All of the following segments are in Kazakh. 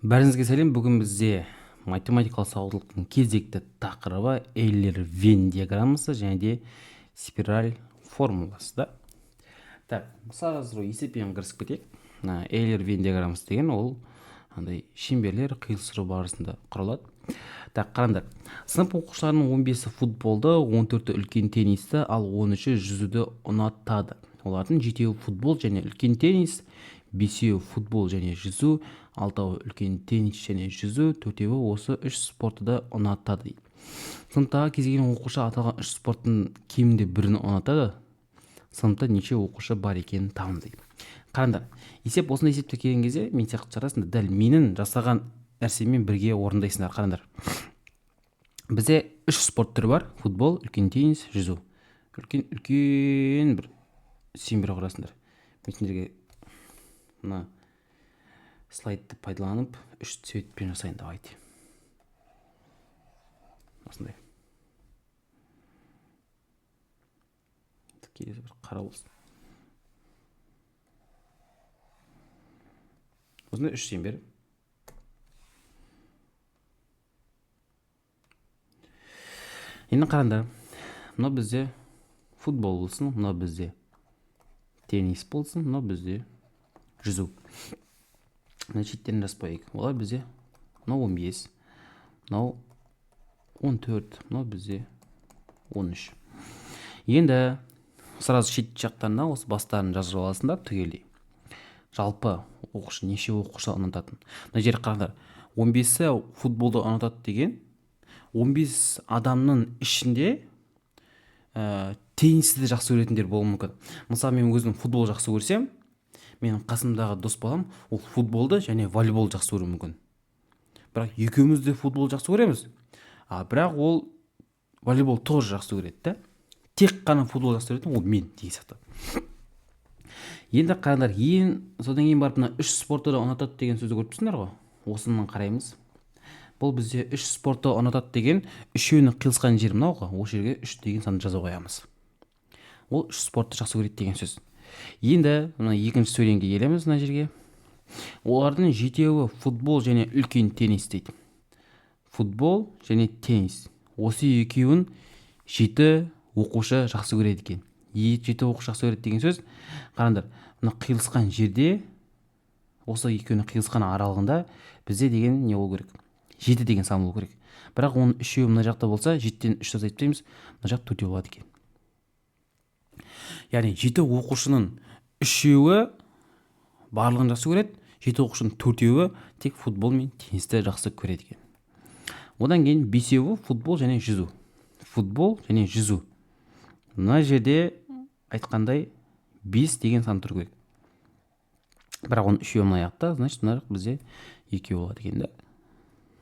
Бәріңізге сәлем. Бүгін бізде математикалық сауаттылықтың кезекті тақырыбы Эйлер-Вен диаграммасы және де спираль формуласы да. Так, сразу есеппен кірісіп кетейік. Эйлер-Вен диаграммасы деген ол шеңберлер қиылыстыру барысында құралады. Так, қараңдар. Сынып оқушыларының 15-і футболды, 14-і үлкен теннисті, ал 13-і жүзуді ұнатады. Олардың 7-і футбол және үлкен теннис, 5-і футбол және жүзу, 6-і үлкен теннис және жүзу, 4-і осы 3 спортты да ұнатады дейді. Сыныптағы кез келген оқушы аталған 3 спорттың кемінде бірін ұнатады. Сыныпта неше оқушы бар екенін табыңыз. Қараңдар, есеп осындай есепте келген кезде мен сияқты жарасында дәл менің жасаған нәрсемен бірге орындайсыңдар. Қараңдар, бізде 3 спорт түрі бар: футбол, үлкен теннис, жүзу. Үлкен бір шеңбер құрасыңдар. Мен сендерге мына слайдты пайдаланып 3 цветпен жасайын. Давайте. Осындай. Келесі бір қара болсын. Осындай 3 шеңбер. Енді қараңдар, мына бізде футбол болсын, мына бізде теннис болсын, мына бізде жүзу. Мына шеттерін жазбайық. Олар бізде мынау 15, мынау 14, мынау бізде 13. Енді сразу шет жақтарына осы бастарын жазып аласыңдар түгелдей. Жалпы оқушы неше оқушы ұнататын. Мына жер қараңдар, 15-і футболды ұнатады деген 15 адамның ішінде теннисті де жақсы көретіндер болуы мүмкін. Мысалы, мен өзім футбол жақсы көрсем, менің қасымдағы дос балам ол футболды және волейбол жақсы көруі мүмкін. Бірақ екеуміз де футбол жақсы көреміз. Бірақ ол волейбол тоже жақсы көреді да. Тек қана футбол жақсы көретін ол мен деген сияқты. Енді қараңдар, содан кейін барып мына 3 спортты да ұнатады деген сөзді көріп тұрсыңдар ғой. Осынан қараймыз. Бұл бізде 3 спортты ұнатады деген үшеуінің қиылысқан жері мынау ғой. Ол жерге 3 деген санды жаза қоямыз. Ол 3 спортты жақсы көреді деген сөз. Енді мына екінші сөйленге келеміз. Мына жерге олардың 7-і футбол және үлкен теннис дейді. Футбол және теннис. Осы екеуін 7 оқушы жақсы көреді екен. 7 оқушы жақсы көреді деген сөз. Қараңдар, мына қиылысқан жерде, осы екеуінің қиылысқан аралығында бізде деген не болу керек? 7 деген сан болу керек. Бірақ оның үшеуі мына жақта болса, 7-тен 3 азайтпаймыз, мына жақ 4 болады екен. Яғни 7 оқушының үшеуі барлығын жақсы көреді, 7 оқушының 4-еуі тек футбол мен теннисті жақсы көреді екен. Одан кейін 5-еуі футбол және жүзу. Футбол және жүзу. Мына жерде айтқандай 5 деген сан тұру керек. Бірақ оның үшеуі мына жақта, значит, мына жақ бізде 2 болады екен да.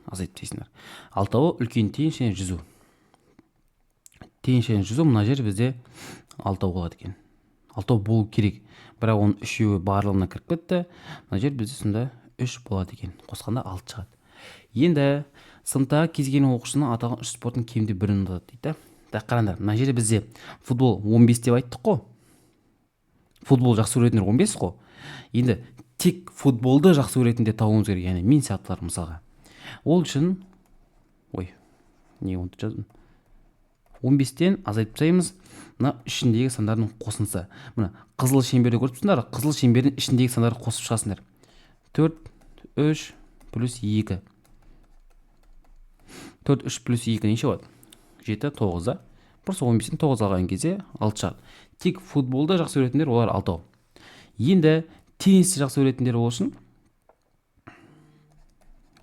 Азайтып тейсіңдер. 6-ы үлкен теннис және жүзу. Теннис және жүзу, мына жер бізде 6 болады екен. 6 болу керек. Бірақ оның үшеуі барлығына кіріп кетті. Мына жер бізде сонда 3 болады екен. Қосқанда 6 шығады. Енді сыныптағы кез келген оқушының аталған 3 спорттың кемінде бірін ұнатады дейді. Так, қараңдар, мына жерде бізде футбол 15 деп айттық қой. Футбол жақсы көретіндер 15 қой. Енді тек футболды жақсы көретіндер табуымыз керек, яғни мен сияқтылар мысалға. Ол үшін, не 14 жаздым? 15-тен азайтып тастаймыз, мына ішіндегі сандардың қосындысы. Мына қызыл шеңберді көріп тұрсыңдар, қызыл шеңбердің ішіндегі сандарды қосып шығасыңдар. 4, 3 плюс 2. 4, 3 плюс 2 неше болады? 7, 9 да. Просто 15-тен 9 алған кезде 6 шығады. Тек футболды жақсы көретіндер олар 6. Енді теннисті жақсы көретіндер болсын,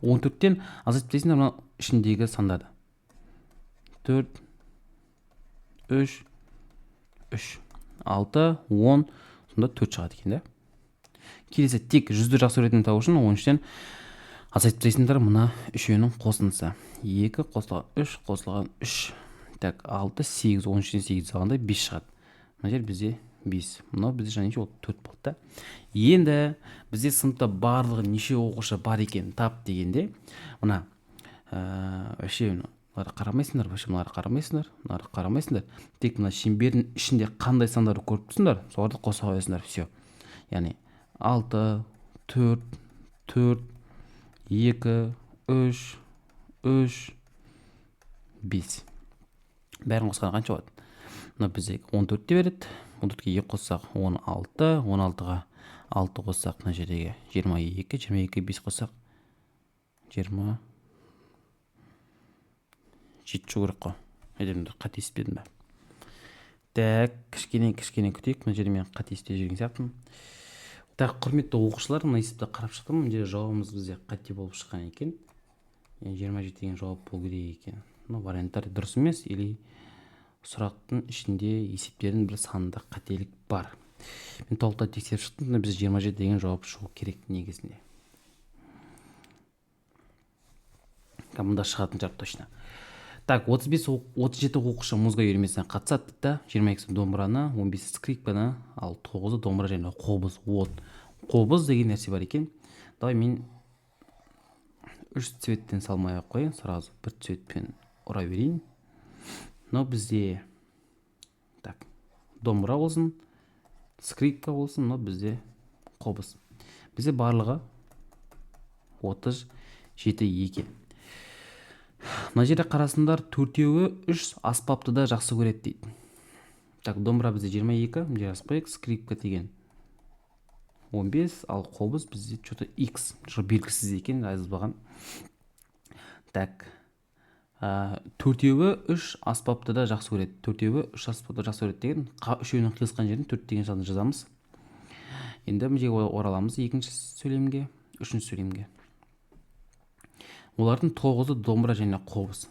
14-тен азайтып тастайсыңдар мына ішіндегі сандарды. 4, 3, 6, 10, сонда 4 шығады екен да. Келесі тек жүзді жақсы көретіндер табу үшін 13-тен азайтып тастайсыңдар мына үшеуінің қосындысы. 2 қосылған 3 қосылған 3. Так, 6, 8, 13-тен 8 алғанда 5 шығады. Мына жер бізде 5. Мынау бізде жаңа ол 4 болды да. Енді бізде сыныпта барлығы неше оқушы бар екен тап дегенде, мына мыналарға қарамайсыңдар. Тек мына шеңбердің ішінде қандай сандарды көріп тұрсыңдар, соларды қоса қоясыңдар. Все. Яғни 6, 4, 4, 2, 3, 3, 5. Бәрін қосқан қанша болады? Мына бізде 14-те береді. 14-ке 2 қоссақ 16, 16-ға 6 қоссақ мына жердегі 22, 22-ге 5 қоссақ 20. 7 керек қой. Әдемді қате еспедім бе? Так, кішкене күтейік. Мына жерде мен қате еспей жүрген сияқтымын. Так, құрметті оқушылар, мына есепті қарап шықтым. Мына жерде жауабымыз бізде қате болып шыққан екен. 27 деген жауап болу керек екен. Варианттар дұрыс емес, или сұрақтың ішінде есептердің бір сандық қателік бар. Мен толықтай тексеріп шықтым, біз 27 деген жауап шығу керек негізінде. Мұнда шығатын жауап точно. Так, 37 оқушы музыка үйірмесіне қатысады да, 22 домбыраны, 15 скрипканы, ал 9 домбыра және қобыз. Қобыз деген нәрсе бар екен. Давай мен 3 цветтен салмай ақ қояйын, сразу бір цветпен ұра берейін. Но бізде так, домбыра болсын, скрипка болсын, но бізде қобыз. Бізде барлығы 37 екен. Мына жерде қарасындар, төртеуі 3 аспапты да жақсы көреді дейді. Так, домбыра бізде 22, мына жерде аспайық, скрипка деген 15, ал қобыз бізде что-то X, белгісіз екен, жазылбаған. Так, төртеуі 3 аспапты да жақсы көреді. Төртеуі 3 аспапты жақсы көреді деген, үшеуінің қиылысқан жерін 4 деген санды жазамыз. Енді мына жерге ораламыз екінші сөйлемге, үшінші сөйлемге. Олардың 9-ы домбыра және қобыз.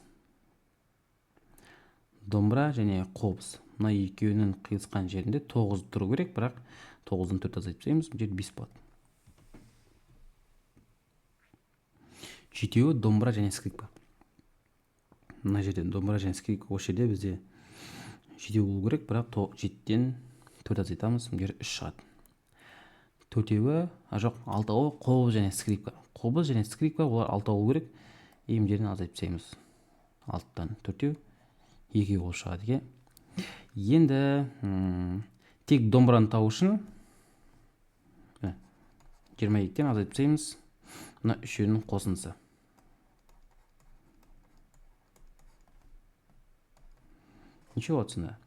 Домбыра және қобыз. Мына екеуінің қиылысқан жерінде 9 тұру керек, бірақ 9-дан 4 азайтып тастаймыз, мына жерде 5 болады. Жетеуі домбыра және скрипка. Мына жерде домбыра және скрипка, осы жерде бізде 7 болу керек, бірақ 7-ден 4 азайтамыз, мына жерде 3 шығады. Төртеуі, жоқ, 6-ы қобыз және скрипка. Қобыз және скрипка, олар 6 болу керек. Мына жерден азайтып тастаймыз. 6-дан 4-еу, 2 болып шығады екен. Енді тек домбыраны табу үшін 22-тен азайтып тастаймыз. Мына үшеуінің қосындысы. Неше болады сонда?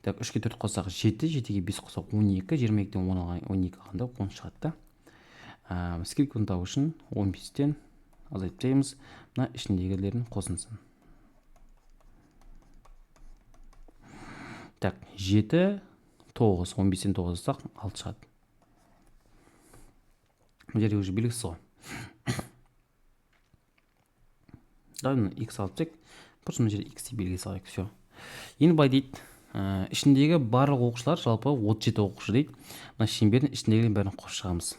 Так, 3-ке 4 қоссақ 7, 7-ге 5 қоссақ 12, 22-тен 12 алғанда 10 шығады да. Скрипканы табу үшін 15-тен азайтып тастаймыз. Мына ішіндегілердің қосындысын. Так, 7, 9, 15-тен 9 алсақ 6 шығады. Мына жерде уже белгісіз ғой. Давай X алып тек. Просто мына жерде X белгісі алайық. Все. Енді бай дейді, ішіндегі барлық оқушылар жалпы 37 оқушы дейді. Мына шеңбердің ішіндегілердің бәрін қосып шығамыз.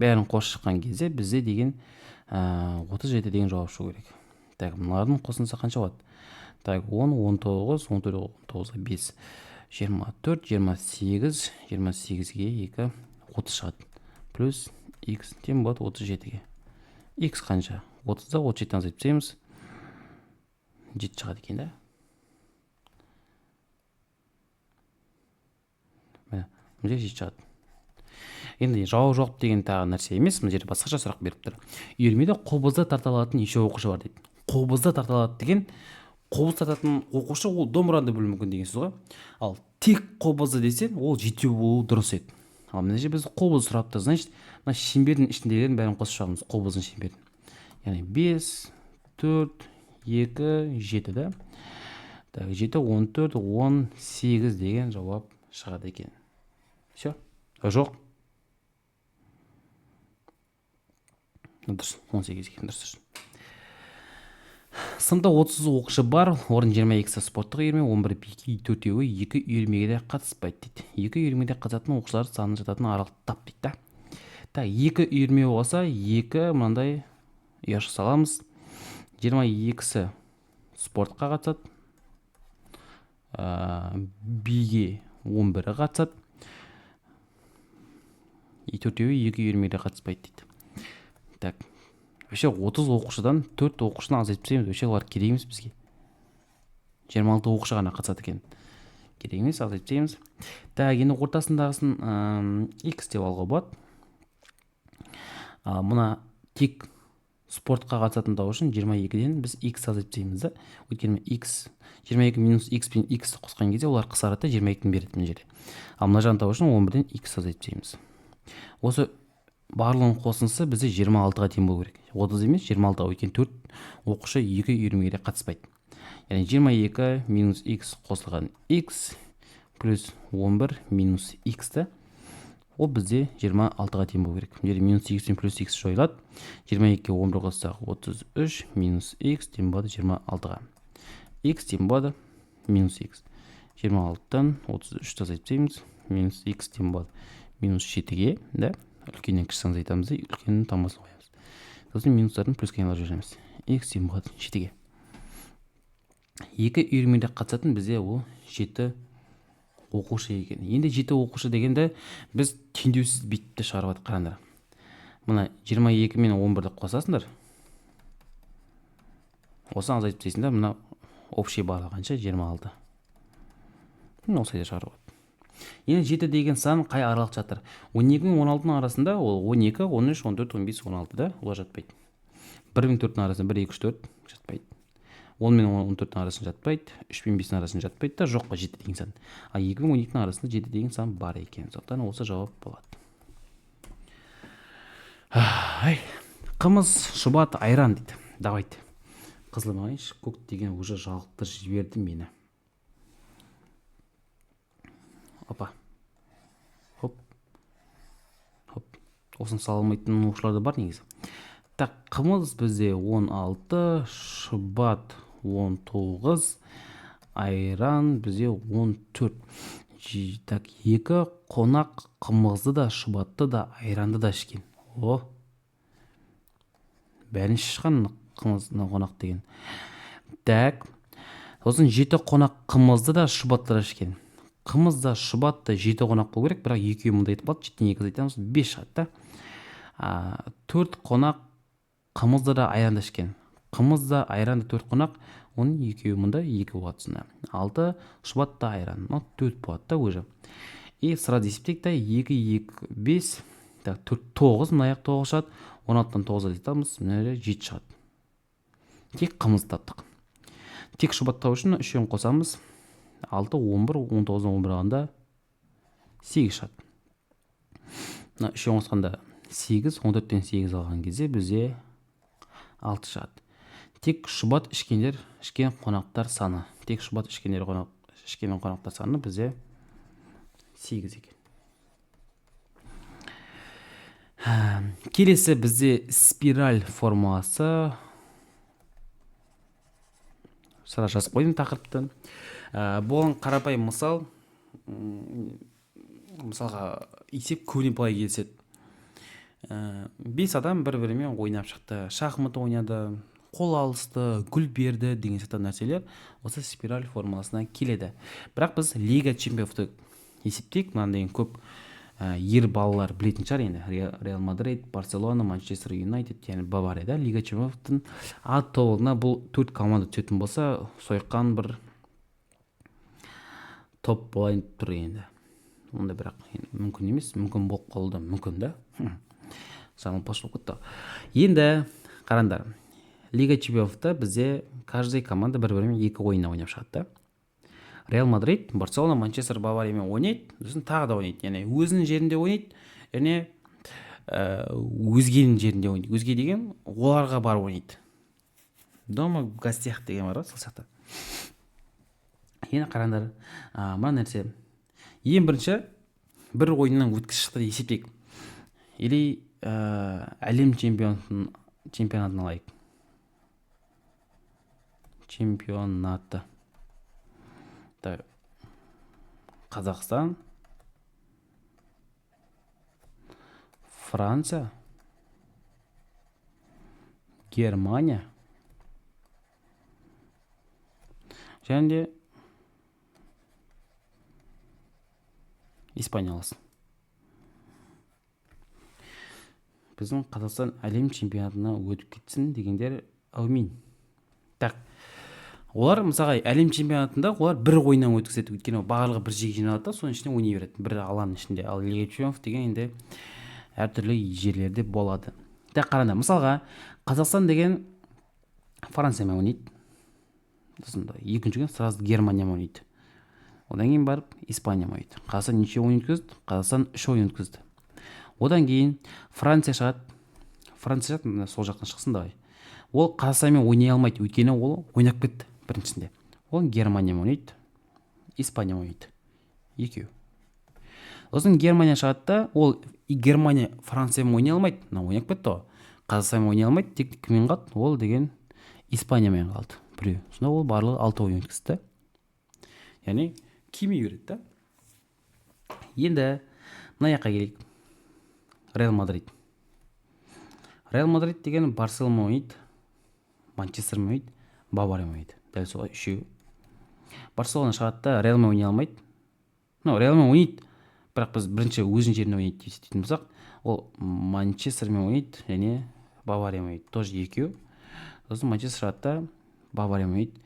Бәрін қосып шыққан кезде бізде деген 37 деген жауап шығу керек. Так, мыналардың қосындысы қанша болады? Так, 10, 19, 14, 19, 5, 24, 28, 28-ге 2, 30 шығады. Плюс X тем болады 37-ге. X қанша? 30-да 37-тен азайтып тастаймыз. 7 шығады екен да? Мына жерде 7 шығады. Енді жауап жоқ деген тағы нәрсе емес, мына жерде басқаша сұрақ беріп тұр. Үйірмеде қобызды тарта алатын неше оқушы бар дейді. Қобызды тарта алады деген, қобыз тартатын оқушы ол домбыраны білуі мүмкін деген сөз ғой. Ал тек қобызды десе, ол 7 болу дұрыс еді. Ал мына жерде біз қобыз сұрапты, значит, мына шеңбердің ішіндегілерін бәрін қосып шығамыз, қобыздың шеңберін. Яғни 5, 4, 2, 7 да. Так, 7, 14, 18 деген жауап шығады екен. Все? Жоқ. Дұрыс, 18 екен, дұрыс. Сыныпта 30 оқушы бар, орын 22-сі спорттық үйірме, 11 бике, 4-еуі 2 үйірмеге де қатыспайды дейді. 2 үйірмеде қатысатын оқушылар саны жататын аралық тап дейді. Так, 2 үйірме болса, 2 мынандай ұяшық саламыз. 22-сі спортқа қатысады. Биге 11-і қатысады. 4-еуі 2 үйірмеге қатыспайды дейді. Так, вообще 30 оқушыдан 4 оқушыны азайтып тастаймыз. Вообще олар керек емес бізге. 26 оқушы ғана қатысады екен. керек емес, азайтып тастаймыз. Так, енді ортасындағысын x деп алуға болады. Мына тек спортқа қатысатындығы үшін 22-ден біз x азайтып тастаймыз да. Өйткені x 22 минус x пен x қосқан кезде олар қысқарады, 22-ні береді мына жерде. Ал мына жағын табу үшін 11-ден x азайтып тастаймыз. Осы барлығының қосындысы бізде 26-ға тең болу керек. 30 емес, 26-ға, өйткені 4 оқушы 2 үйірмеге қатыспайды. Яғни 22 минус x қосылған x плюс 11 минус x-ті, ол бізде 26-ға тең болу керек. Мына минус x пен плюс x жойылады. 22-ге 11 қоссақ 33 минус x тең болады 26-ға. X тең болады минус x. 26-тан 33-ті азайтып тастаймыз. Минус x тең болады минус 7-ге, да? Үлкеннен кішісін азайтамыз, үлкеннің тамасын қоямыз. Сосын минустардың плюске айналып жүреміз. X тең болады 7-ге. 2 үйірмеде қатысатын бізде ол 7 оқушы екен. Енді 7 оқушы дегенде біз теңдеусіз битті шығарып қараңдар. Мына 22 мен 11-ді қосасыңдар. Осыны азайтып тастайсыңдар, мына общий барлығы қанша? 26. Осылай шығарып. Енді 7 деген сан қай аралық жатыр? 12 мен 16-ның арасында ол 12, 13, 14, 15, 16 да, олар жатпайды. 1 мен 4-ның арасында 1, 2, 3, 4 жатпайды. 10 мен 14-ның арасында жатпайды, 3 мен 5-ның арасында жатпайды да, жоқ па 7 деген сан. А 2 мен 12-ның арасында 7 деген сан бар екен. Сондықтан осы жауап болады. Қымыз, шұбат, айран дейді. Давайте. Қызылмайыншы, көк деген уже жалықтыр жіберді мені. Опа. Хоп. Хоп. Осын салмайтын оқушылар да бар негізі. Так, қымыз бізде 16, шұбат 19, айран бізде 14. Так, 2 қонақ қымызды да, шұбатты да, айранды да ішкен. О, бәрін шыққан қымызды қонақ деген. Так, сосын 7 қонақ қымызды да, шұбатты да ішкен. Қымыз да, шұбат да 7 қонақ болу керек, бірақ екеуі мұнда етіп қалды, 7-тен 2 айтамыз, 5 шығады да. 4 қонақ қымызды да, айранды ішкен. Қымыз да, айранды 4 қонақ, оның екеуі мұнда 2 болады сонда. 6 шұбат та, айран, 4 болады да уже. И сразу есептейік та, 2, 2, 5, 4, 9, мына аяқ 9 шығады, 16-тан 9 айтамыз, мына 7 шығады. Тек қымыз таптық. Тек шұбат табу үшін үшеуін қосамыз. 6, 11, 19, 11 алғанда 8 шығады. Мына үшеуін қосқанда 8, 14-тен 8 алған кезде бізде 6 шығады. Тек шұбат ішкендер, ішкен қонақтар саны. Тек шұбат ішкендер ішкен қонақтар саны бізде 8 екен. Келесі бізде спираль формуласы. Сразу жазып қойдым тақырыпты. Болған қарапайым мысал, мысалға есеп көбіне былай келіседі. 5 адам бір-бірімен ойнап шықты, шахмат ойнады, қол алысты, гүл берді деген сияқты нәрселер осы спираль формуласына келеді. Бірақ біз Лига чемпионды есептейік. Мынандай көп ер балалар білетін шығар енді. Реал Мадрид, Барселона, Манчестер Юнайтед, яғни Бавария да. Лига чемпиондың ат тобына бұл 4 команда түсетін болса, сойқан бір топ болайын тұр енді. Онда бірақ мүмкін емес, мүмкін болып қалды, мүмкін да. Самыл пош болып кетті. Енді қараңдар. Лига чемпионда бізде каждый команда бір-бірімен 2 ойынна ойнап шығады. Реал Мадрид, Барселона, Манчестер, Бавариямен ойнайды, сосын тағы да ойнайды. Яғни өзінің жерінде ойнайды, және өзгенің жерінде ойнайды. Өзге деген оларға барып ойнайды. Дома в гостях деген бар ғой, сол сияқты. Енді қараңдар, мына нәрсе. Ең бірінші бір ойыннан өткізіп шықты деп есептейік. Или әлем чемпионатын алайық. Чемпионаты. Қазақстан, Франция, Германия, және де Испания алсын. Біздің Қазақстан әлем чемпионатына өтіп кетсін дегендер әумин. Так, Олар мысалға әлем чемпионатында олар бір ойыннан өткізеді, өйткені барлығы бір жерге жиналады да соның ішінде ойнай береді, бір алаңның ішінде. Ал Лига чемпионов деген енді әртүрлі жерлерде болады. Так қараңдар, мысалға Қазақстан деген Франциямен ойнайды, сосын екінші күн сразу Германиямен ойнайды, одан кейін барып Испаниямен ойнайды. Қазақстан неше ойын өткізді? Қазақстан 3 ойын өткізді. Одан кейін Франция шығады, сол жақтан шықсын давай. Ол Қазақстанмен ойнай алмайды, өйткені ол ойнап кетті біріншісінде. Ол Германиямен ойнайды, Испаниямен ойнайды, екеу. Сосын Германия шығады да, ол Германия Франциямен ойнай алмайды, ойнап кетті ғой. Қазақстанмен ойнай алмайды, тек кіммен қалды? Ол деген Испаниямен қалды, біреу. Сонда ол барлығы 6 ойын өткізді. Яғни кемей береді да. Енді мына жаққа келейік. Реал Мадрид. Реал Мадрид деген Барселонамен ойнайды, Манчестермен ойнайды, Бавариямен ойнайды. Дәл солай үшеуі. Барселона шығады да Реалмен ойнай алмайды. Реалмен ойнайды, бірақ біз бірінші өзінің жерінде ойнайды дейтін болсақ, ол Манчестермен ойнайды және Бавариямен ойнайды. Тоже екеу. Сосын Манчестер шығады да Бавариямен ойнайды,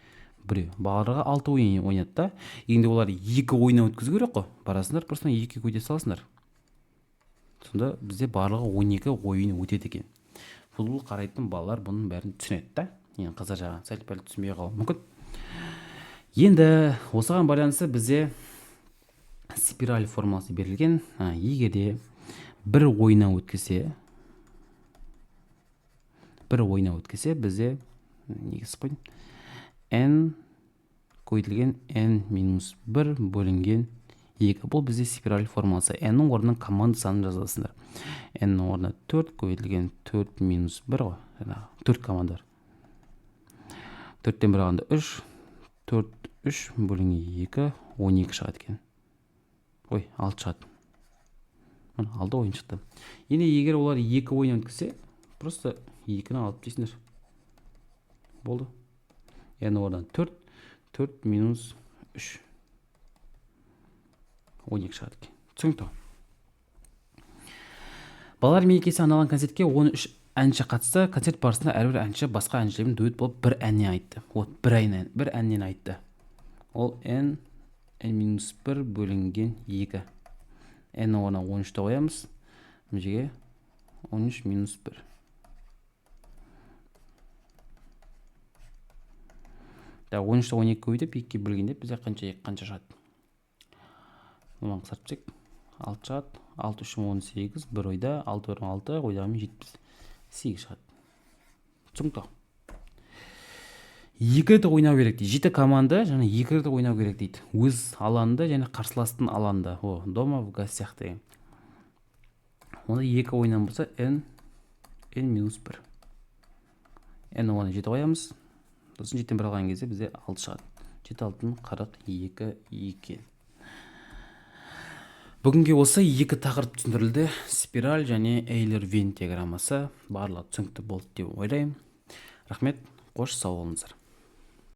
біреу. Барлығы 6 ойын ойнады да. Енді олар 2 ойыннан өткізу керек қой. Барасыңдар, просто 2 көйде саласыңдар. Сонда бізде барлығы 12 ойын өтеді екен. Футбол қарайтын балалар бұның бәрін түсінеді да. Енді қыздар жағы сәл-пәл түсінбей қалуы мүмкін. Енді осыған байланысты бізде спираль формуласы берілген. Егер де бір ойыннан өткізсе бізде негіз қойдым. N көйтілген n-1 бөлінген 2. Бұл бізде спираль формуласы. N-нің орнынан команда санын жазасыңдар. N-нің орнына 4 көйтілген 4-1 ғой. 4 команда бар. 4-тен 1 алғанда 3, 4-3 бөлінген 2, 12 шығады екен. 6 шығады. 6 ойын шықты. Енді егер олар 2 ойын өткізсе, просто 2-ні алып дейсіңдер. Болды. N орнынан 4, 4-3. 12 шығады екен. Түсінікті. Балалар мерекесі арналған концертке 13 әнші қатысты. Концерт барысында әрбір әнші басқа әншілермен дуэт болып бір әннен айтты. Бір әннен айтты. Ол n-1 бөлінген 2. N орнына 13-ті қоямыз. Мына 13-1. Да 13-ті 12 көбейтіп 2-ге бөлгенде бізде қанша шығады? Оған қысартып 6 шығады. 6 3 18, 1 ойда 6 1 6, ойдағымен 78 шығады. Түсінікті. 2 рет ойнау керек дейді. 7 команда және 2 рет ойнау керек дейді. Өз алаңында және қарсыластың алаңында. Дома в гостях деген. Онда 2 ойнан болса n-1. N оған 7 қоямыз. Сосын 7-тен 1 алған кезде бізде 6 шығады. 7 6 42 екен. Бүгінге осы 2 тақырып түсіндірілді. Спираль және Эйлер-Вен диаграммасы барлығы түсінікті болды деп ойлаймын. Рахмет, қош сау болыңыздар.